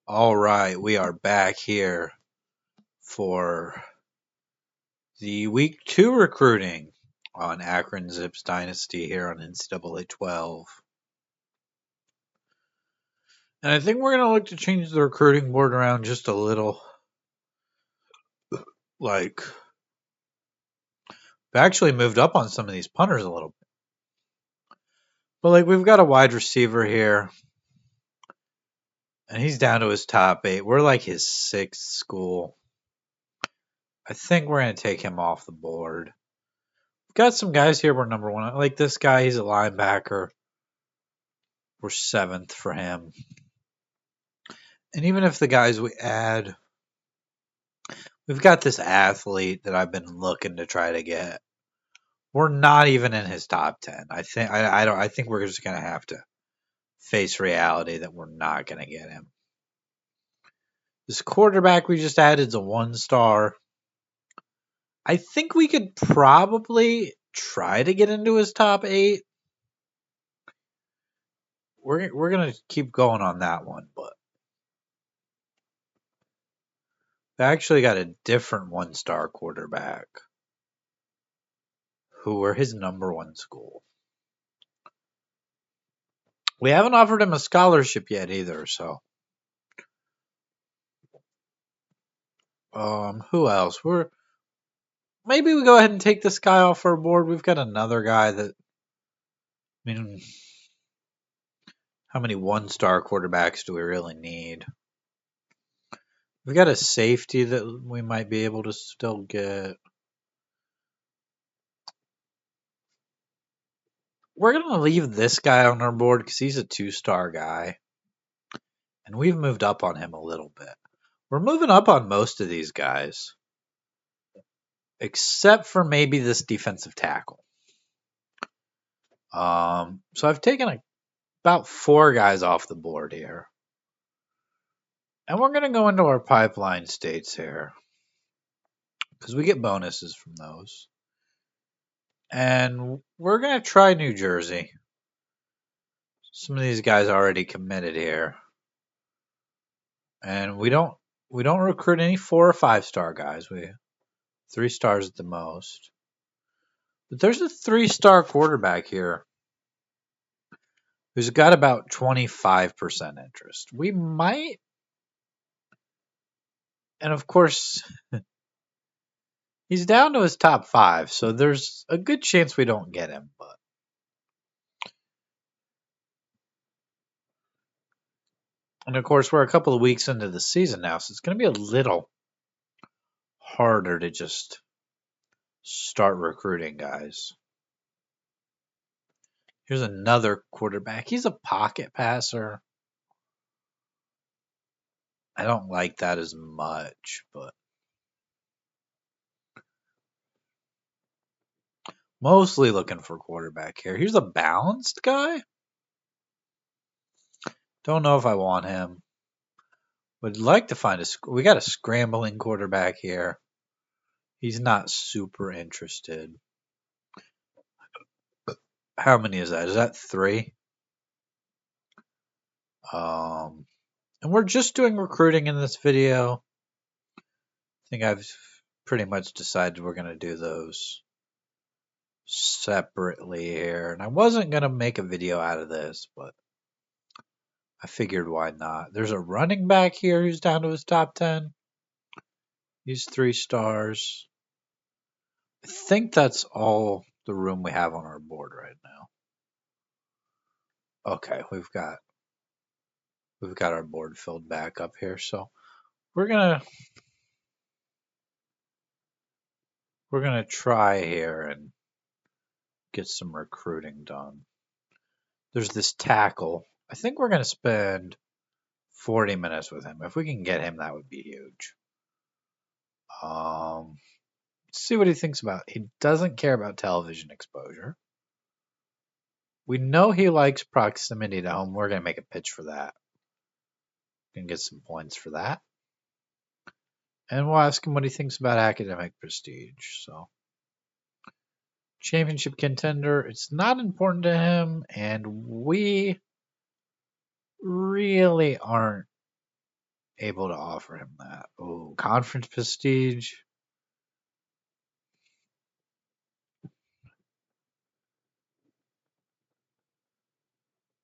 All right, we are back here for the week 2 recruiting on Akron Zips Dynasty here on NCAA 12. And I think we're going to look to change the recruiting board around just a little. Like, we actually moved up on some of these punters a little bit. But, we've got a wide receiver here, and he's down to his top 8. We're like his 6th school. I think we're going to take him off the board. We've got some guys here we're number 1. Like this guy, he's a linebacker. We're 7th for him. And even if the guys we add, we've got this athlete that I've been looking to try to get. We're not even in his top 10. I think we're just gonna have to face reality that we're not gonna get him. This quarterback we just added is a 1-star. I think we could probably try to get into his top 8. We're gonna keep going on that one, but we actually got a different 1-star quarterback who were his number 1 school. We haven't offered him a scholarship yet either, so. Who else? Maybe we go ahead and take this guy off our board. We've got another guy that, I mean, how many 1-star quarterbacks do we really need? We've got a safety that we might be able to still get. We're going to leave this guy on our board because he's a 2-star guy. And we've moved up on him a little bit. We're moving up on most of these guys. Except for maybe this defensive tackle. So I've taken about 4 guys off the board here. And we're going to go into our pipeline states here. Because we get bonuses from those. And we're going to try New Jersey. Some of these guys already committed here. And we don't recruit any 4 or 5-star guys. We 3 stars at the most. But there's a 3-star quarterback here who's got about 25% interest. We might, and of course, he's down to his top 5, so there's a good chance we don't get him. But and of course, we're a couple of weeks into the season now, so it's going to be a little harder to just start recruiting guys. Here's another quarterback. He's a pocket passer. I don't like that as much, but mostly looking for quarterback here. Here's a balanced guy. Don't know if I want him. Would like to find we got a scrambling quarterback here. He's not super interested. How many is that? Is that 3? And we're just doing recruiting in this video. I think I've pretty much decided we're going to do those separately here. And I wasn't going to make a video out of this, but I figured why not. There's a running back here who's down to his top 10. He's 3 stars. I think that's all the room we have on our board right now. Okay, we've got our board filled back up here, so we're gonna try here and get some recruiting done. There's this tackle. I think we're gonna spend 40 minutes with him. If we can get him, that would be huge. Let's see what he thinks about it. He doesn't care about television exposure. We know he likes proximity to home. We're gonna make a pitch for that. Gonna get some points for that. And we'll ask him what he thinks about academic prestige. So, championship contender, it's not important to him, and we really aren't able to offer him that. Oh, conference prestige.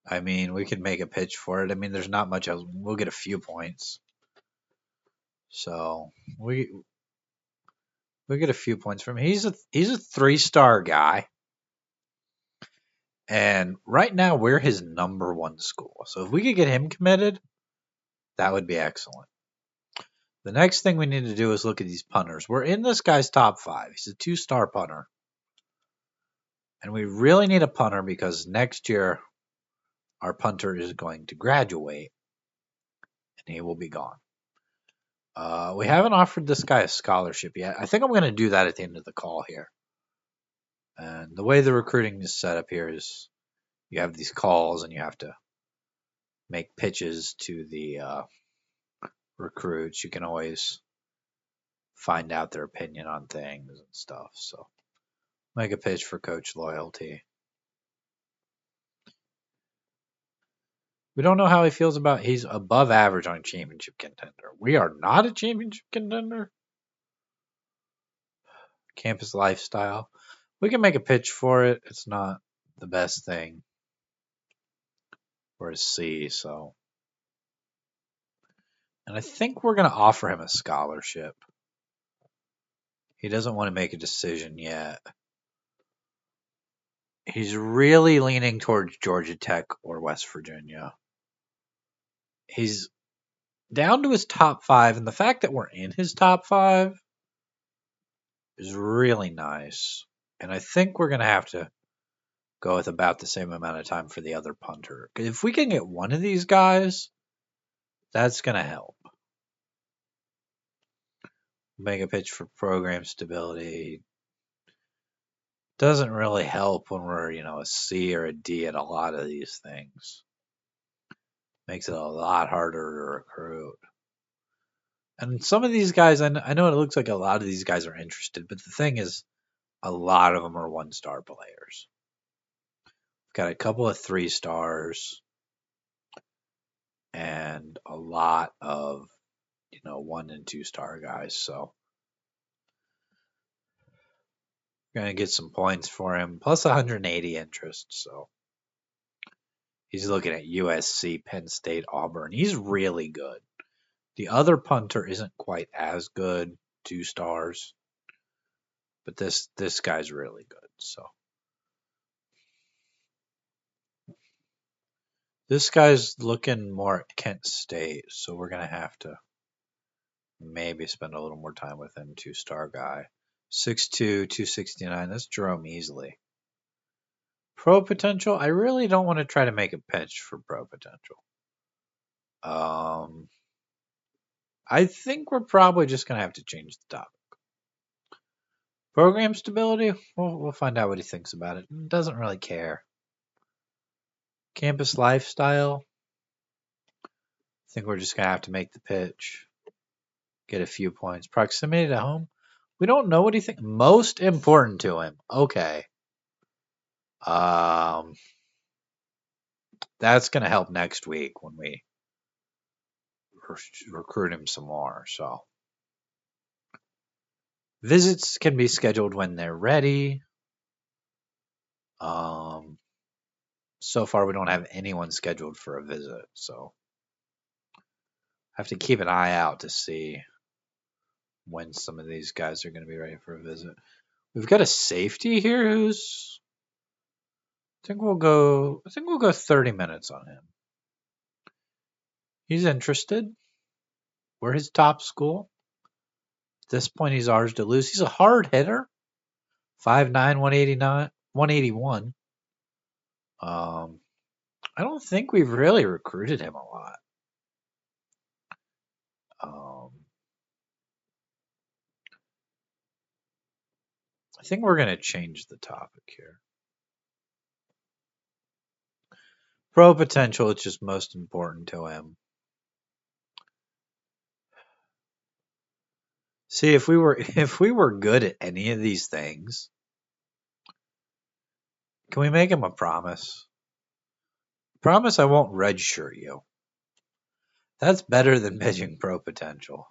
I mean, we could make a pitch for it. I mean, there's not much else. We'll get a few points. So we get a few points from him. He's a 3-star guy. And right now we're his number one school. So if we could get him committed, that would be excellent. The next thing we need to do is look at these punters. We're in this guy's top 5. He's a 2-star punter. And we really need a punter because next year our punter is going to graduate and he will be gone. We haven't offered this guy a scholarship yet. I think I'm going to do that at the end of the call here. And the way the recruiting is set up here is you have these calls and you have to make pitches to the recruits. You can always find out their opinion on things and stuff. So make a pitch for Coach Loyalty. We don't know how he feels about he's above average on championship contender. We are not a championship contender. Campus lifestyle. We can make a pitch for it. It's not the best thing. We're a C, so. And I think we're going to offer him a scholarship. He doesn't want to make a decision yet. He's really leaning towards Georgia Tech or West Virginia. He's down to his top 5, and the fact that we're in his top 5 is really nice. And I think we're going to have to go with about the same amount of time for the other punter. Because if we can get one of these guys, that's going to help. Make a pitch for program stability. Doesn't really help when we're, a C or a D at a lot of these things. Makes it a lot harder to recruit. And some of these guys, I know it looks like a lot of these guys are interested, but the thing is, a lot of them are 1-star players. We've got a couple of 3 stars and a lot of, 1 and 2-star guys. So we're going to get some points for him, plus 180 interest. So he's looking at USC, Penn State, Auburn. He's really good. The other punter isn't quite as good, 2 stars, but this guy's really good. So this guy's looking more at Kent State, so we're gonna have to maybe spend a little more time with him. 2-star guy, 6'2", 269. That's Jerome Easley. Pro potential. I really don't want to try to make a pitch for pro potential. I think we're probably just gonna have to change the topic. Program stability. We'll find out what he thinks about it. Doesn't really care. Campus lifestyle. I think we're just gonna have to make the pitch. Get a few points. Proximity to home. We don't know what he thinks. Most important to him. Okay. That's gonna help next week when we recruit him some more. So visits can be scheduled when they're ready. So far we don't have anyone scheduled for a visit, so I have to keep an eye out to see when some of these guys are going to be ready for a visit. We've got a safety here who's I think we'll go 30 minutes on him. He's interested. We're his top school. At this point he's ours to lose. He's a hard hitter. 5'9", 181. I don't think we've really recruited him a lot. I think we're going to change the topic here. Pro potential is just most important to him. See, if we were good at any of these things, can we make him a promise? Promise I won't redshirt you. That's better than pitching pro potential.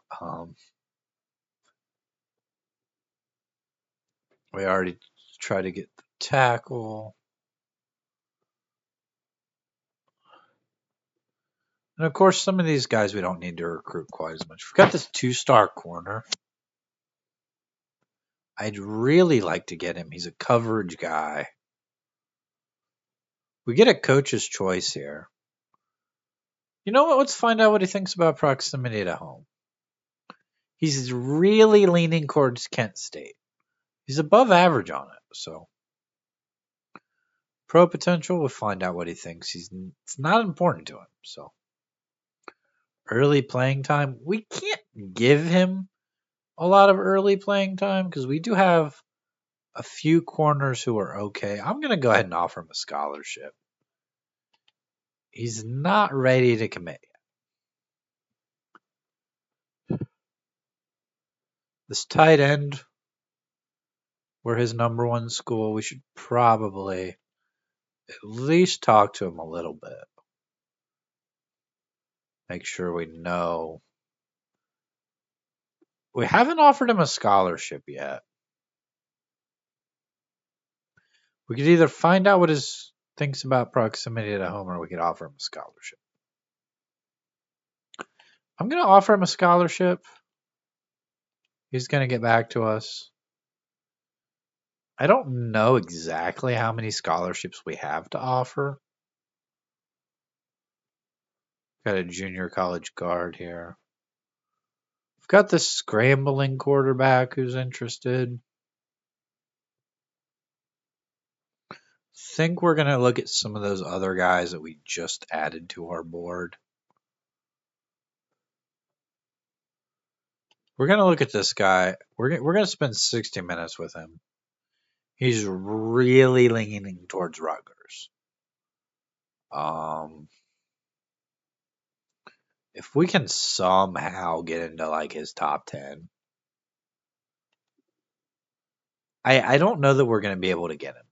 We already tried to get the tackle. And of course, some of these guys we don't need to recruit quite as much. We've got this 2-star corner. I'd really like to get him. He's a coverage guy. We get a coach's choice here. You know what? Let's find out what he thinks about proximity to home. He's really leaning towards Kent State. He's above average on it, so pro potential, we'll find out what he thinks. It's not important to him, so early playing time. We can't give him a lot of early playing time because we do have a few corners who are okay. I'm going to go ahead and offer him a scholarship. He's not ready to commit yet. This tight end, we're his number one school. We should probably at least talk to him a little bit. Make sure we know. We haven't offered him a scholarship yet. We could either find out what his thinks about proximity to home, or we could offer him a scholarship. I'm going to offer him a scholarship. He's going to get back to us. I don't know exactly how many scholarships we have to offer. Got a junior college guard here. We've got this scrambling quarterback who's interested. Think we're going to look at some of those other guys that we just added to our board. We're going to look at this guy. We're going to spend 60 minutes with him. He's really leaning towards Rutgers. If we can somehow get into like his top 10, I don't know that we're going to be able to get him.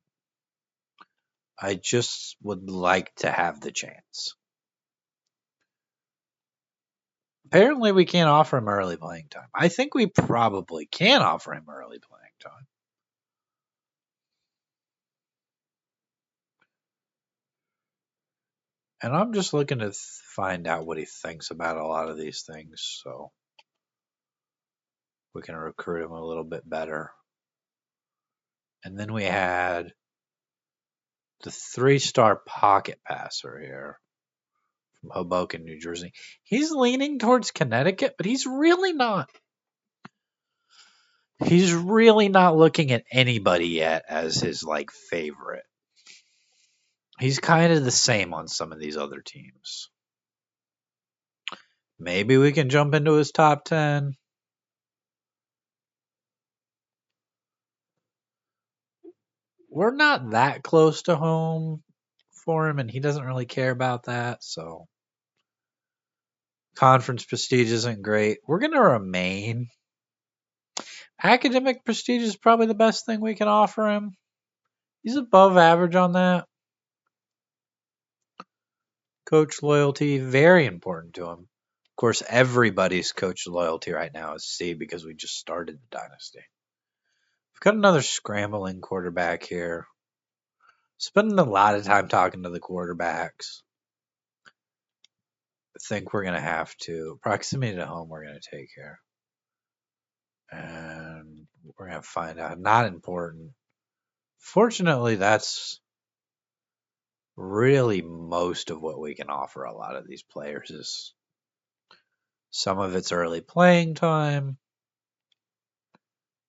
I just would like to have the chance. Apparently, we can't offer him early playing time. I think we probably can offer him early playing time. And I'm just looking to find out what he thinks about a lot of these things so we can recruit him a little bit better. And then we had the 3-star pocket passer here from Hoboken, New Jersey. He's leaning towards Connecticut, but he's really not. He's really not looking at anybody yet as his like favorite. He's kind of the same on some of these other teams. Maybe we can jump into his top 10. We're not that close to home for him, and he doesn't really care about that, so conference prestige isn't great. We're going to remain. Academic prestige is probably the best thing we can offer him. He's above average on that. Coach loyalty, very important to him. Of course, everybody's coach loyalty right now is C because we just started the Dynasty. We've got another scrambling quarterback here. Spending a lot of time talking to the quarterbacks. I think we're going to have to. Proximity to home, we're going to take here. And we're going to find out. Not important. Fortunately, that's really most of what we can offer a lot of these players is some of it's early playing time.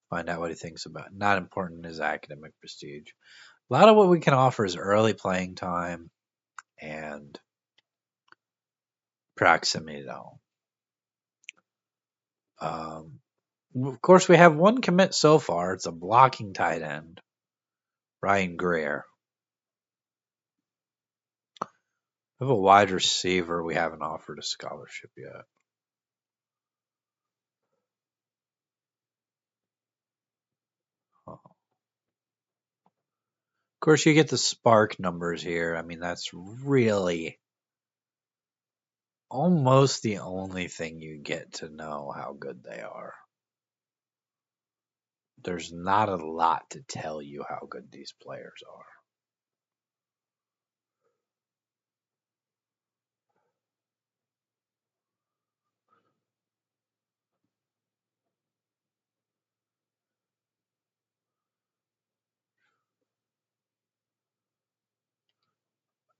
Find out what he thinks about. Not important is academic prestige. A lot of what we can offer is early playing time and proximity to home. Of course, we have one commit so far. It's a blocking tight end, Ryan Greer. We have a wide receiver. We haven't offered a scholarship yet. Of course, you get the spark numbers here. I mean, that's really almost the only thing you get to know how good they are. There's not a lot to tell you how good these players are.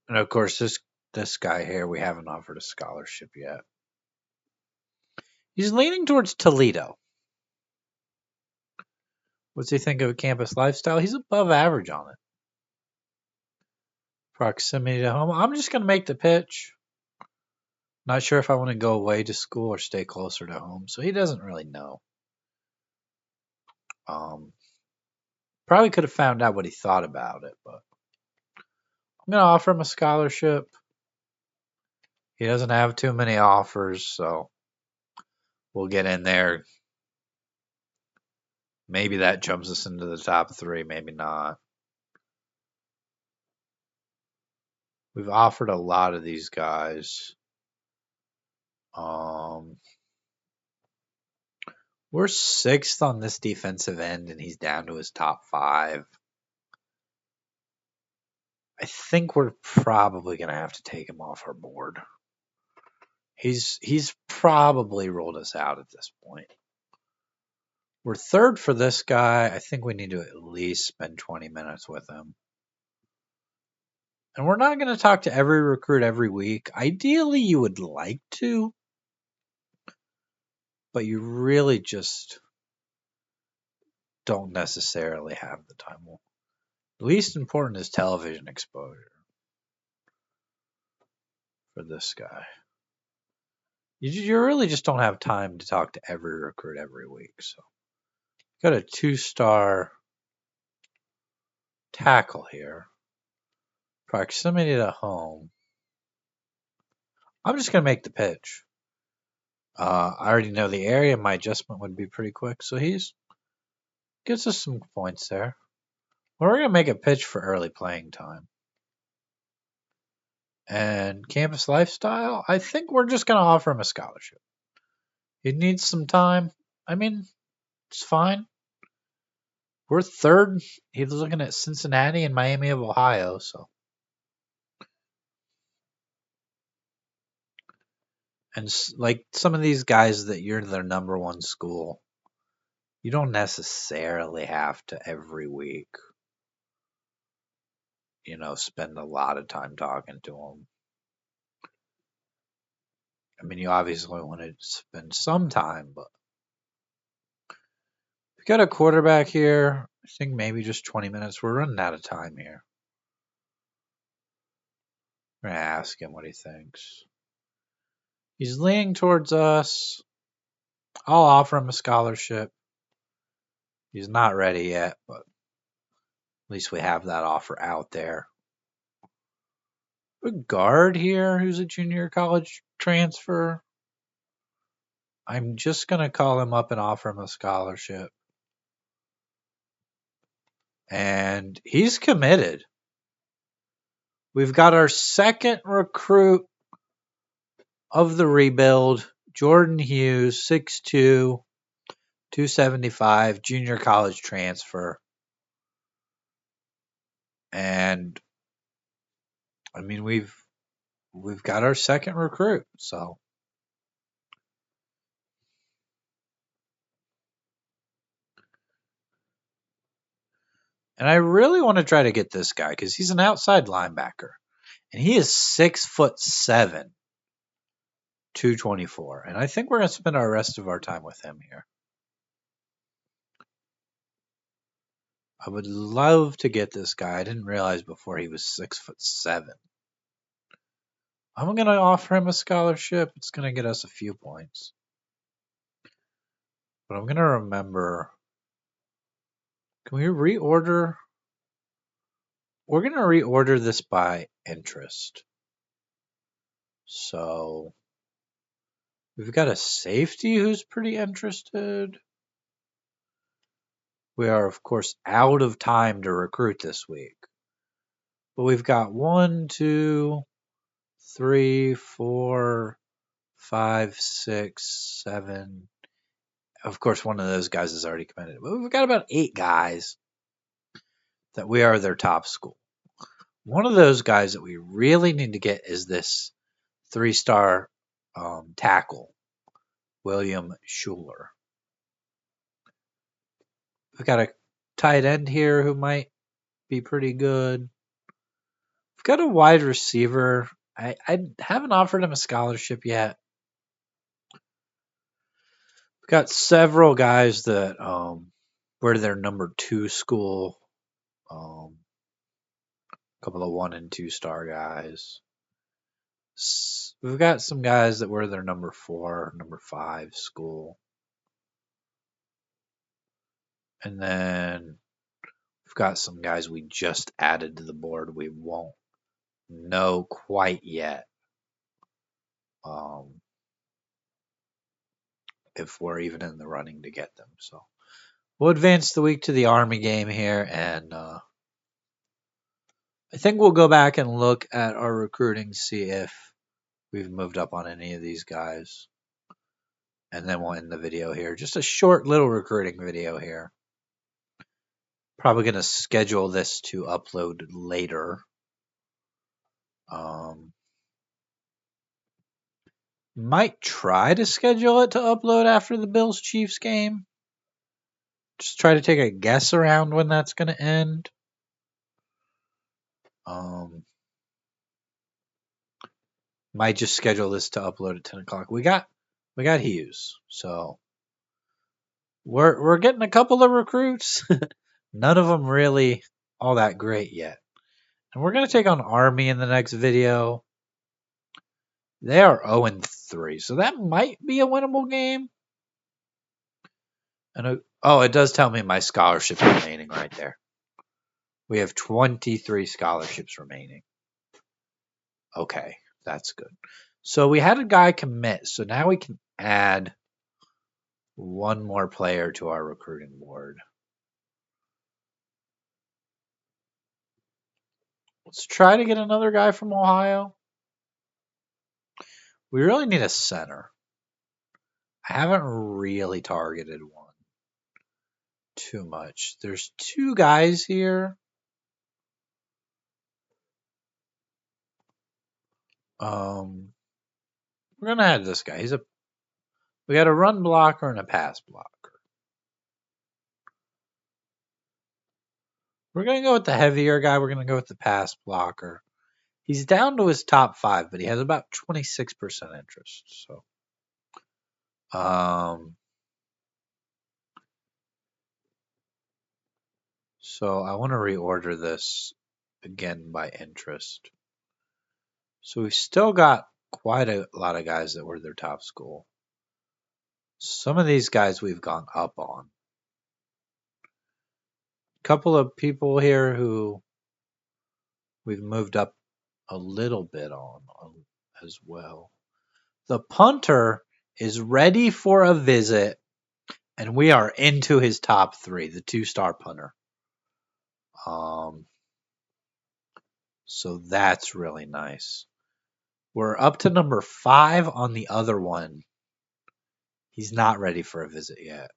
And of course, this guy here, we haven't offered a scholarship yet. He's leaning towards Toledo. What's he think of a campus lifestyle? He's above average on it. Proximity to home. I'm just going to make the pitch. Not sure if I want to go away to school or stay closer to home. So he doesn't really know. Probably could have found out what he thought about it, but I'm going to offer him a scholarship. He doesn't have too many offers, so we'll get in there. Maybe that jumps us into the top 3, maybe not. We've offered a lot of these guys. We're 6th on this defensive end, and he's down to his top 5. I think we're probably going to have to take him off our board. He's probably ruled us out at this point. We're 3rd for this guy. I think we need to at least spend 20 minutes with him. And we're not going to talk to every recruit every week. Ideally, you would like to, but you really just don't necessarily have the time. The least important is television exposure for this guy. You really just don't have time to talk to every recruit every week. So, got a 2-star tackle here. Proximity to home. I'm just going to make the pitch. I already know the area. My adjustment would be pretty quick. So he's gets us some points there. We're going to make a pitch for early playing time. And campus lifestyle, I think we're just going to offer him a scholarship. He needs some time. I mean, it's fine. We're 3rd. He's looking at Cincinnati and Miami of Ohio, so. And like some of these guys that you're their number 1 school, you don't necessarily have to every week, spend a lot of time talking to them. I mean, you obviously want to spend some time, but we got a quarterback here. I think maybe just 20 minutes. We're running out of time here. We're going to ask him what he thinks. He's leaning towards us. I'll offer him a scholarship. He's not ready yet, but at least we have that offer out there. A guard here who's a junior college transfer. I'm just going to call him up and offer him a scholarship. And he's committed. We've got our 2nd recruit of the rebuild, Jordan Hughes, 6'2", 275, junior college transfer. And I mean, we've got our 2nd recruit, so. And I really want to try to get this guy because he's an outside linebacker. And he is 6'7", 224. And I think we're going to spend our rest of our time with him here. I would love to get this guy. I didn't realize before he was 6'7". I'm going to offer him a scholarship. It's going to get us a few points. But I'm going to remember. Can we reorder? We're going to reorder this by interest. So we've got a safety who's pretty interested. We are, of course, out of time to recruit this week. But we've got 1, 2, 3, 4, 5, 6, 7. Of course, one of those guys is already committed. But we've got about 8 guys that we are their top school. One of those guys that we really need to get is this 3-star tackle, William Schuler. We've got a tight end here who might be pretty good. We've got a wide receiver. I haven't offered him a scholarship yet. We've got several guys that were their number 2 school. A couple of 1 and 2 star guys. We've got some guys that were their number 4, number 5 school. And then we've got some guys we just added to the board. We won't know quite yet if we're even in the running to get them. So we'll advance the week to the Army game here, and I think we'll go back and look at our recruiting, see if we've moved up on any of these guys. And then we'll end the video here. Just a short little recruiting video here. Probably going to schedule this to upload later. Might try to schedule it to upload after the Bills-Chiefs game. Just try to take a guess around when that's going to end. Might just schedule this to upload at 10 o'clock. We got Hughes, so we're getting a couple of recruits. None of them really all that great yet. And we're going to take on Army in the next video. They are 0-3, so that might be a winnable game. And it does tell me my scholarships remaining right there. We have 23 scholarships remaining. Okay, that's good. So we had a guy commit, so now we can add one more player to our recruiting board. Let's try to get another guy from Ohio. We really need a center. I haven't really targeted one too much. There's 2 guys here. We're gonna add this guy. We got a run blocker and a pass blocker. We're gonna go with the heavier guy. We're gonna go with the pass blocker. He's down to his top 5, but he has about 26% interest. So, so I want to reorder this again by interest. So we've still got quite a lot of guys that were their top school. Some of these guys we've gone up on. A couple of people here who we've moved up a little bit on as well. The punter is ready for a visit, and we are into his top 3, the 2-star punter. So that's really nice. We're up to number 5 on the other one. He's not ready for a visit yet.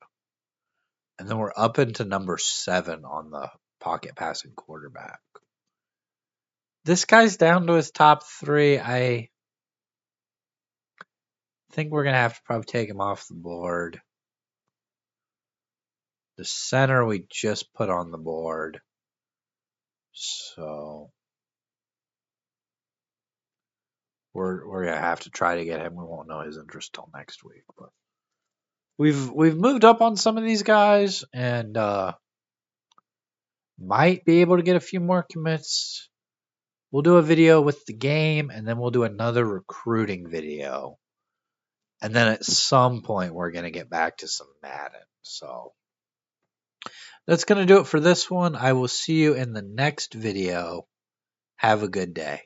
And then we're up into number 7 on the pocket passing quarterback. This guy's down to his top 3. I think we're going to have to probably take him off the board. The center we just put on the board. So we're going to have to try to get him. We won't know his interest till next week. But we've moved up on some of these guys and might be able to get a few more commits. We'll do a video with the game, and then we'll do another recruiting video. And then at some point, we're going to get back to some Madden. So that's going to do it for this one. I will see you in the next video. Have a good day.